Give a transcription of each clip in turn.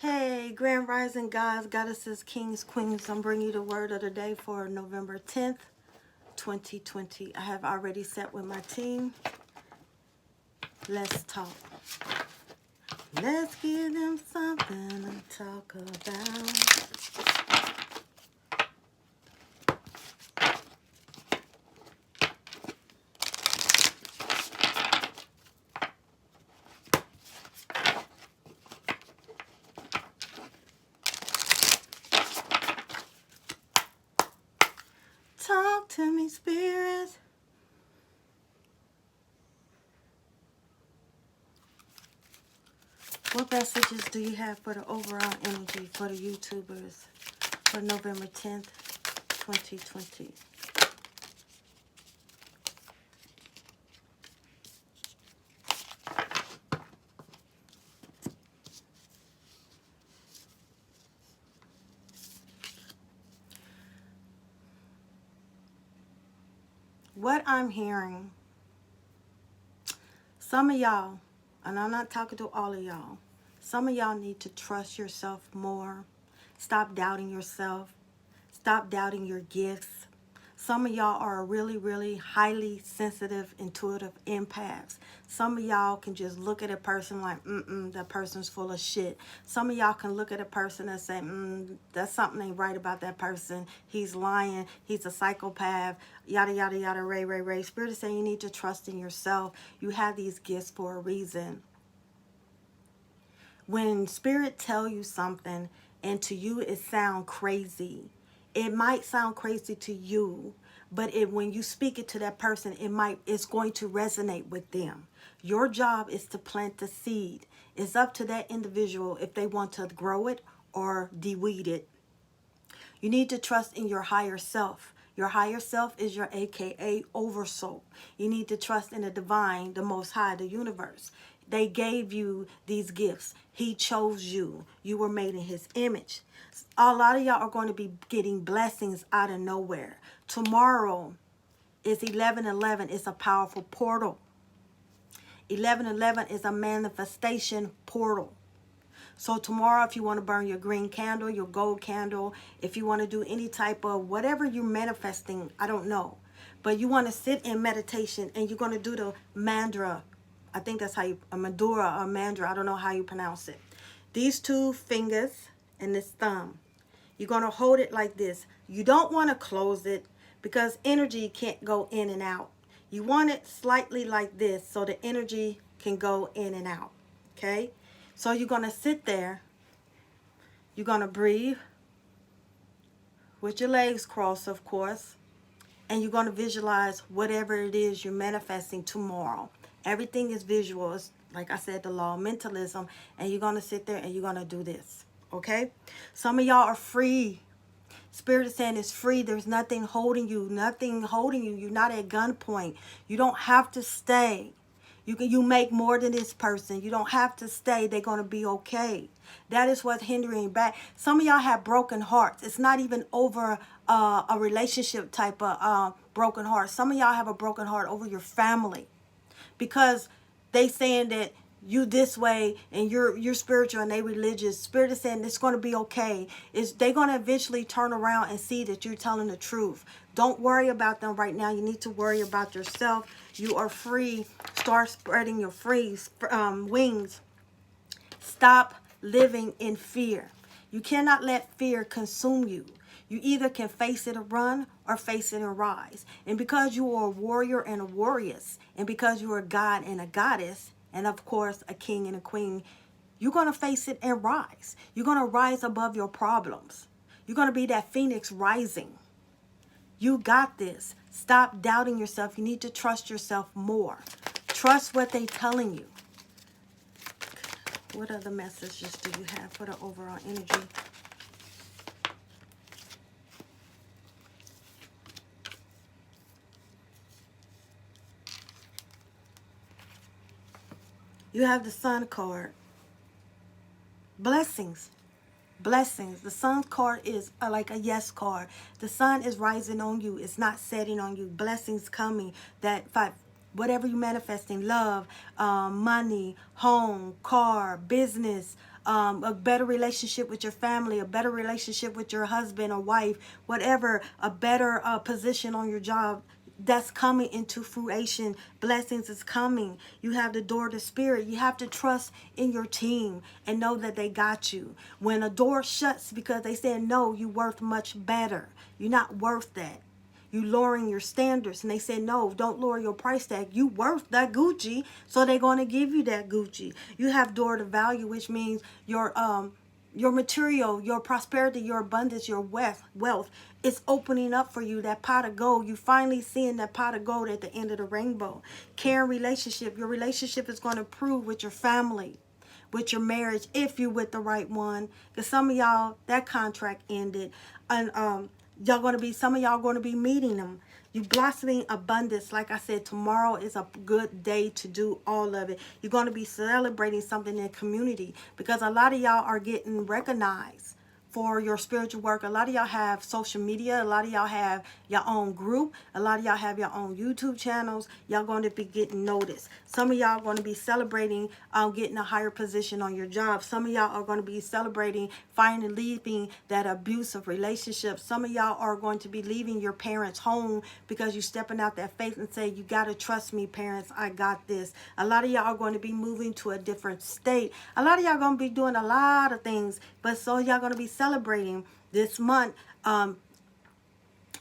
Hey, Grand Rising gods, goddesses, kings, queens. I'm bringing you the word of the day for November 10th, 2020. I have already sat with my team. Let's talk. Let's give them something to talk about. Talk to me, spirits. What messages do you have for the overall energy for the YouTubers for November 10th, 2020? What I'm hearing, some of y'all, and I'm not talking to all of y'all, some of y'all need to trust yourself more. Stop doubting yourself. Stop doubting your gifts. Some of y'all are really, really highly sensitive, intuitive empaths. Some of y'all can just look at a person like, that person's full of shit. Some of y'all can look at a person and say, that's something ain't right about that person. He's lying. He's a psychopath. Yada, yada, yada, ray, ray, ray. Spirit is saying you need to trust in yourself. You have these gifts for a reason. When Spirit tell you something and to you it sound crazy, it might sound crazy to you, but when you speak it to that person, it's going to resonate with them. Your job is to plant the seed. It's up to that individual if they want to grow it or deweed it. You need to trust in your higher self. Your higher self is your AKA oversoul. You need to trust in the divine, the most high, the universe. They gave you these gifts. He chose you. You were made in his image. A lot of y'all are going to be getting blessings out of nowhere. Tomorrow is 11/11. It's a powerful portal. 11/11 is a manifestation portal. So tomorrow, if you want to burn your green candle, your gold candle, if you want to do any type of whatever you're manifesting, I don't know. But you want to sit in meditation and you're going to do the mandra. I think that's how you, a Madura or mandra. I don't know how you pronounce it. These two fingers and this thumb. You're going to hold it like this. You don't want to close it because energy can't go in and out. You want it slightly like this so the energy can go in and out. Okay? So you're going to sit there. You're going to breathe with your legs crossed, of course. And you're going to visualize whatever it is you're manifesting tomorrow. Everything is visual. It's, like I said, the law of mentalism. And you're going to sit there and you're going to do this. Okay? Some of y'all are free. Spirit is saying it's free. There's nothing holding you. Nothing holding you. You're not at gunpoint. You don't have to stay. You make more than this person. You don't have to stay. They're going to be okay. That is what's hindering back. Some of y'all have broken hearts. It's not even over a relationship type of broken heart. Some of y'all have a broken heart over your family because they saying that you this way and you're spiritual and they religious. Spirit is saying it's going to be okay. They're going to eventually turn around and see that you're telling the truth. Don't worry about them right now. You need to worry about yourself. You are free. Start spreading your wings. Stop living in fear. You cannot let fear consume you. You either can face it and run or face it and rise. And because you are a warrior and a warrioress, and because you are a god and a goddess, and of course a king and a queen, you're going to face it and rise. You're going to rise above your problems. You're going to be that phoenix rising. You got this. Stop doubting yourself. You need to trust yourself more. Trust what they're telling you. What other messages do you have for the overall energy? You have the Sun card. Blessings. Blessings. The Sun card is like a yes card. The sun is rising on you. It's not setting on you. Blessings coming. whatever you're manifesting, love, money, home, car, business, a better relationship with your family, a better relationship with your husband or wife, whatever, a better position on your job, that's coming into fruition. Blessings is coming. You have the door to spirit. You have to trust in your team and know that they got you. When a door shuts because they said no, you worth much better. You're not worth that. You lowering your standards, and they said no, don't lower your price tag. You worth that Gucci, so they're going to give you that Gucci. You have door to value, which means your material, your prosperity, your abundance, your wealth is opening up for you. That pot of gold, you finally seeing that pot of gold at the end of the rainbow. Caring relationship, your relationship is going to prove with your family, with your marriage, if you're with the right one. Because some of y'all, that contract ended, and some of y'all going to be meeting them. You blossoming abundance. Like I said, tomorrow is a good day to do all of it. You're going to be celebrating something in the community, because a lot of y'all are getting recognized for your spiritual work. A lot of y'all have social media. A lot of y'all have your own group. A lot of y'all have your own YouTube channels. Y'all going to be getting noticed. Some of y'all going to be celebrating getting a higher position on your job. Some of y'all are going to be celebrating finally leaving that abusive relationship. Some of y'all are going to be leaving your parents' home because you're stepping out that faith and say, you got to trust me, parents. I got this. A lot of y'all are going to be moving to a different state. A lot of y'all going to be doing a lot of things, but so y'all going to be celebrating this month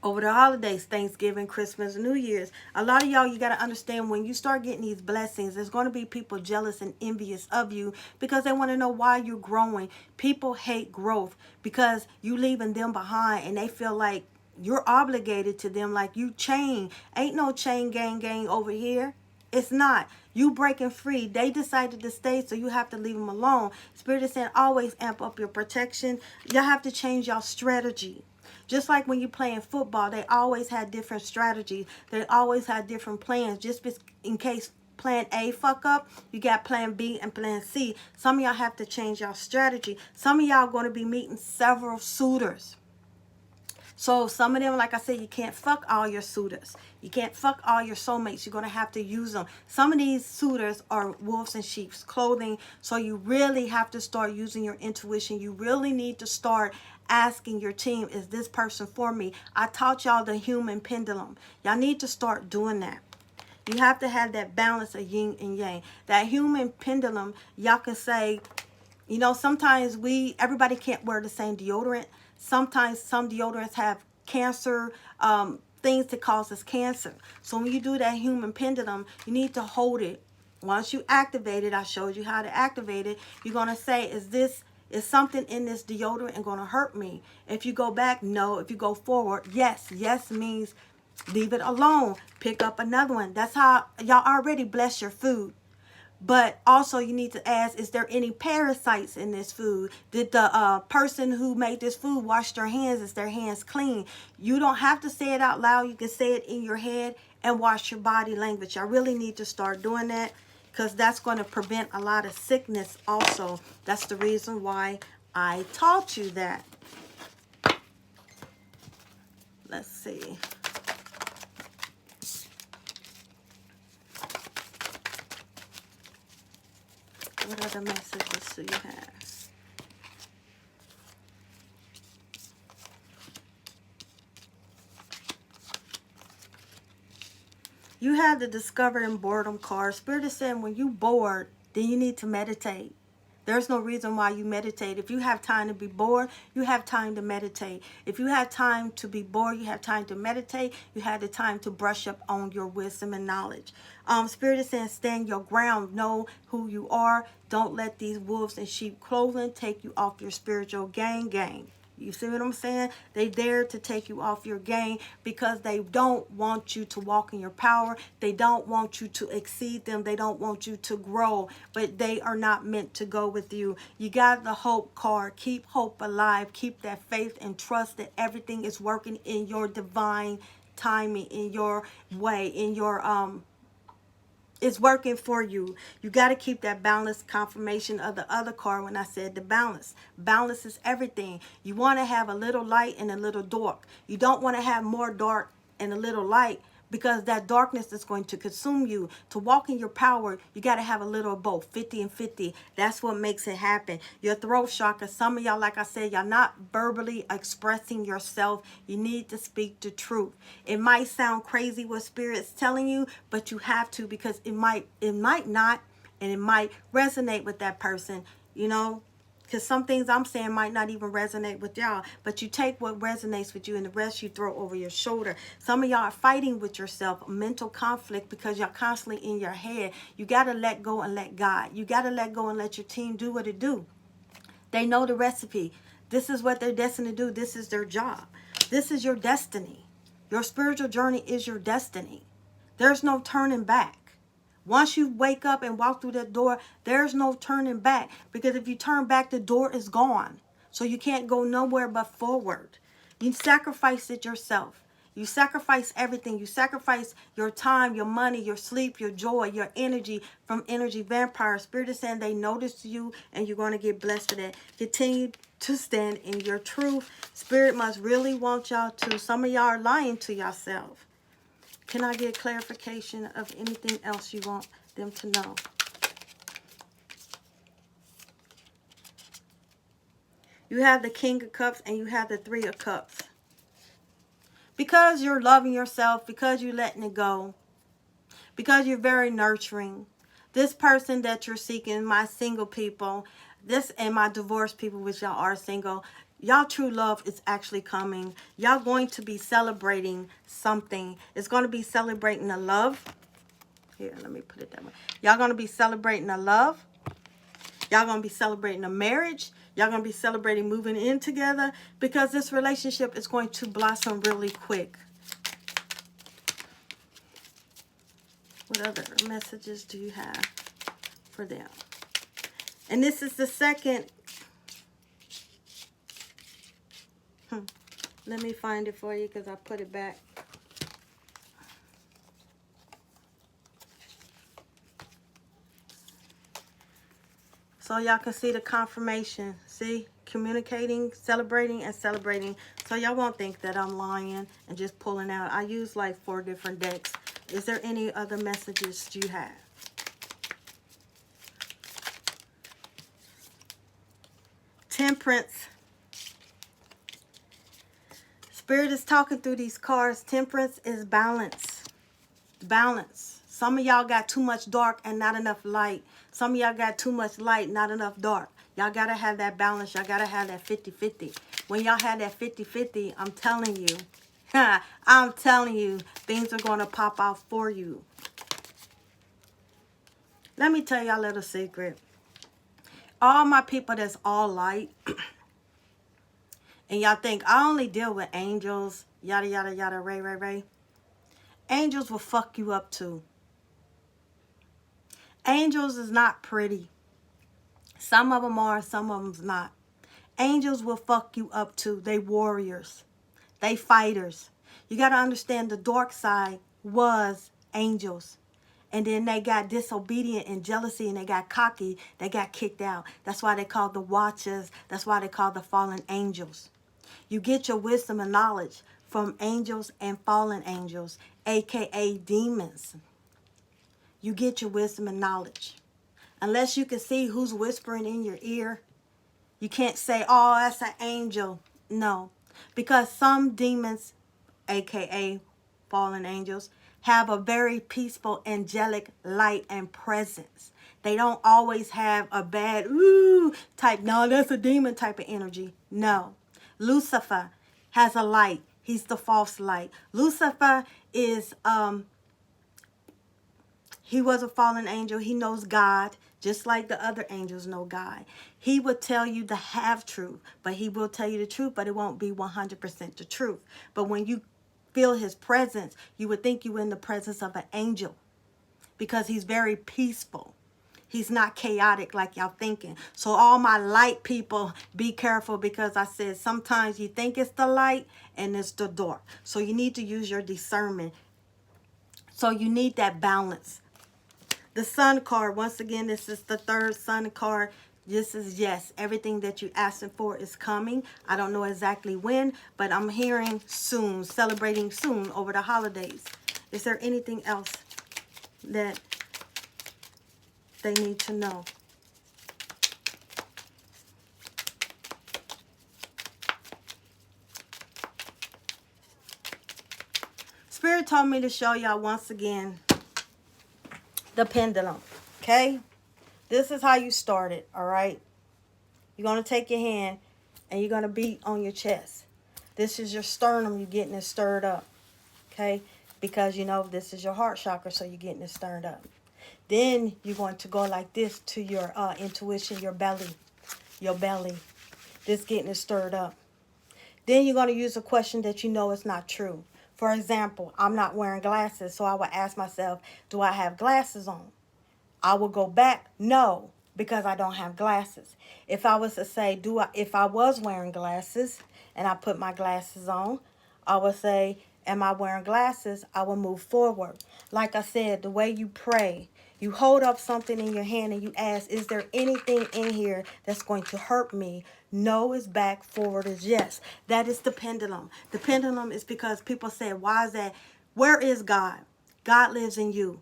over the holidays, Thanksgiving, Christmas, New Year's. A lot of y'all, you got to understand, when you start getting these blessings, there's going to be people jealous and envious of you because they want to know why you're growing. People hate growth because you leaving them behind, and they feel like you're obligated to them, like you chain. Ain't no chain gang over here. It's not. You breaking free. They decided to stay, so you have to leave them alone. Spirit is saying always amp up your protection. Y'all have to change y'all strategy. Just like when you're playing football, they always had different strategies. They always had different plans. Just in case plan A fuck up, you got plan B and plan C. Some of y'all have to change y'all strategy. Some of y'all going to be meeting several suitors. So some of them, like I said, you can't fuck all your suitors. You can't fuck all your soulmates. You're going to have to use them. Some of these suitors are wolves in sheep's clothing. So you really have to start using your intuition. You really need to start asking your team, is this person for me? I taught y'all the human pendulum. Y'all need to start doing that. You have to have that balance of yin and yang. That human pendulum, y'all can say, you know, sometimes everybody can't wear the same deodorant. Sometimes some deodorants have cancer, things that causes cancer. So when you do that human pendulum, you need to hold it. Once you activate it, I showed you how to activate it. You're going to say, is something in this deodorant and going to hurt me? If you go back, no. If you go forward, yes. Yes means leave it alone. Pick up another one. That's how y'all already bless your food. But also you need to ask, is there any parasites in this food? Did the person who made this food wash their hands? Is their hands clean? You don't have to say it out loud. You can say it in your head and watch your body language. I really need to start doing that, because that's going to prevent a lot of sickness also. That's the reason why I taught you that. Let's see. What other messages do you have? You have the discovered and boredom card. Spirit is saying when you bored, then you need to meditate. There's no reason why you meditate. If you have time to be bored, you have time to meditate. If you have time to be bored, you have time to meditate. You have the time to brush up on your wisdom and knowledge. Spirit is saying stand your ground. Know who you are. Don't let these wolves in sheep clothing take you off your spiritual game. You see what I'm saying? They dare to take you off your game because they don't want you to walk in your power. They don't want you to exceed them. They don't want you to grow, but they are not meant to go with you. You got the hope card. Keep hope alive. Keep that faith and trust that everything is working in your divine timing, in your way, in your it's working for you. You got to keep that balance. Confirmation of the other card when I said the balance. Balance is everything. You want to have a little light and a little dark. You don't want to have more dark and a little light, because that darkness is going to consume you. To walk in your power, you got to have a little of both, 50 and 50. That's what makes it happen. Your throat chakra, some of y'all, like I said, y'all not verbally expressing yourself. You need to speak the truth. It might sound crazy what Spirit's telling you, but you have to, because it might not, and it might resonate with that person, you know. Because some things I'm saying might not even resonate with y'all. But you take what resonates with you and the rest you throw over your shoulder. Some of y'all are fighting with yourself, mental conflict, because you're constantly in your head. You got to let go and let God. You got to let go and let your team do what it do. They know the recipe. This is what they're destined to do. This is their job. This is your destiny. Your spiritual journey is your destiny. There's no turning back. Once you wake up and walk through that door, there's no turning back. Because if you turn back, the door is gone. So you can't go nowhere but forward. You sacrifice it yourself. You sacrifice everything. You sacrifice your time, your money, your sleep, your joy, your energy from energy vampire. Spirit is saying they notice you and you're going to get blessed for that. Continue to stand in your truth. Spirit must really want y'all to. Some of y'all are lying to yourself. Can I get clarification of anything else you want them to know? You have the King of Cups and you have the Three of Cups. Because you're loving yourself, because you're letting it go, because you're very nurturing. This person that you're seeking, my single people, this and my divorced people, which y'all are single, y'all true love is actually coming. Y'all going to be celebrating something. It's going to be celebrating a love. Here, let me put it that way. Y'all going to be celebrating a love. Y'all going to be celebrating a marriage. Y'all going to be celebrating moving in together, because this relationship is going to blossom really quick. What other messages do you have for them? And this is the second. Let me find it for you because I put it back. So y'all can see the confirmation. See? Communicating, celebrating, and celebrating. So y'all won't think that I'm lying and just pulling out. I use like 4 different decks. Is there any other messages you have? Temperance. Spirit is talking through these cards. Temperance is balance. Balance. Some of y'all got too much dark and not enough light. Some of y'all got too much light, not enough dark. Y'all got to have that balance. Y'all got to have that 50-50. When y'all have that 50-50, I'm telling you, I'm telling you, things are going to pop out for you. Let me tell y'all a little secret. All my people that's all light, and y'all think I only deal with angels, yada, yada, yada, ray. Angels will fuck you up too. Angels is not pretty. Some of them are, some of them's not. Angels will fuck you up too. They warriors. They fighters. You got to understand the dark side was angels. And then they got disobedient and jealousy and they got cocky. They got kicked out. That's why they call the watchers. That's why they call the fallen angels. You get your wisdom and knowledge from angels and fallen angels, aka demons. You get your wisdom and knowledge. Unless you can see who's whispering in your ear, you can't say, oh, that's an angel. No, because some demons, aka fallen angels, have a very peaceful, angelic light and presence. They don't always have a bad, ooh, type, no, that's a demon type of energy. No. Lucifer has a light. He's the false light. Lucifer is, he was a fallen angel. He knows God, just like the other angels know God. He would tell you the half truth, but he will tell you the truth, but it won't be 100% the truth. But when you feel his presence, you would think you're in the presence of an angel, because he's very peaceful. He's not chaotic like y'all thinking. So all my light people, be careful, because I said sometimes you think it's the light and it's the dark. So you need to use your discernment. So you need that balance. The Sun card, once again, this is the third Sun card. This is yes, everything that you're asking for is coming. I don't know exactly when, but I'm hearing soon, celebrating soon over the holidays. Is there anything else that they need to know? Spirit told me to show y'all once again the pendulum, okay? This is how you start it, all right? You're going to take your hand and you're going to beat on your chest. This is your sternum. You're getting it stirred up, okay? Because, you know, this is your heart chakra, so you're getting it stirred up. Then you're going to go like this to your intuition, your belly. Your belly. This getting it stirred up. Then you're going to use a question that you know is not true. For example, I'm not wearing glasses, so I would ask myself, do I have glasses on? I will go back, no, because I don't have glasses. If I was to say, if I was wearing glasses and I put my glasses on, I would say, am I wearing glasses? I will move forward. Like I said, the way you pray, you hold up something in your hand and you ask, is there anything in here that's going to hurt me? No is back, forward is yes. That is the pendulum. The pendulum is because people say, why is that? Where is God? God lives in you.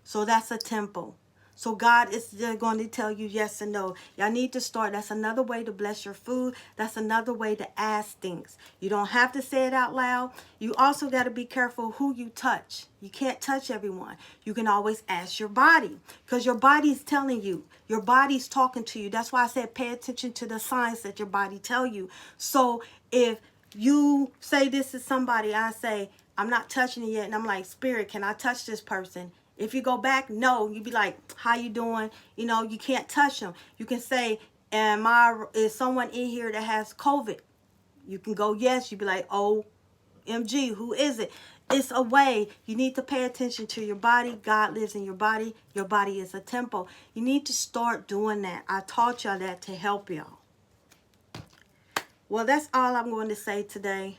So that's a temple. So God is going to tell you yes and no. Y'all need to start. That's another way to bless your food. That's another way to ask things. You don't have to say it out loud. You also got to be careful who you touch. You can't touch everyone. You can always ask your body, because your body's telling you. Your body's talking to you. That's why I said pay attention to the signs that your body tell you. So if you say this is somebody, I say, I'm not touching it yet. And I'm like, Spirit, can I touch this person? If you go back, no, you be like, how you doing? You know, you can't touch them. You can say, is someone in here that has COVID? You can go, yes. You be like, OMG, who is it? It's a way. You need to pay attention to your body. God lives in your body. Your body is a temple. You need to start doing that. I taught y'all that to help y'all. Well, that's all I'm going to say today.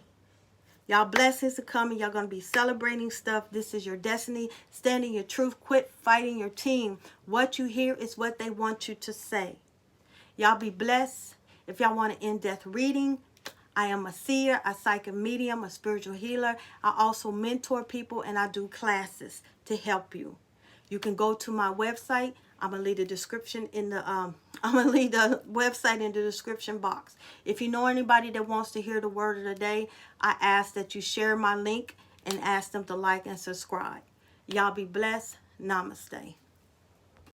Y'all blessings are coming. Y'all going to be celebrating stuff. This is your destiny. Stand in your truth. Quit fighting your team. What you hear is what they want you to say. Y'all be blessed. If y'all want an in-depth reading, I am a seer, a psychic medium, a spiritual healer. I also mentor people and I do classes to help you. You can go to my website. I'm gonna leave the description in the I'm gonna leave the website in the description box. If you know anybody that wants to hear the word of the day, I ask that you share my link and ask them to like and subscribe. Y'all be blessed. Namaste.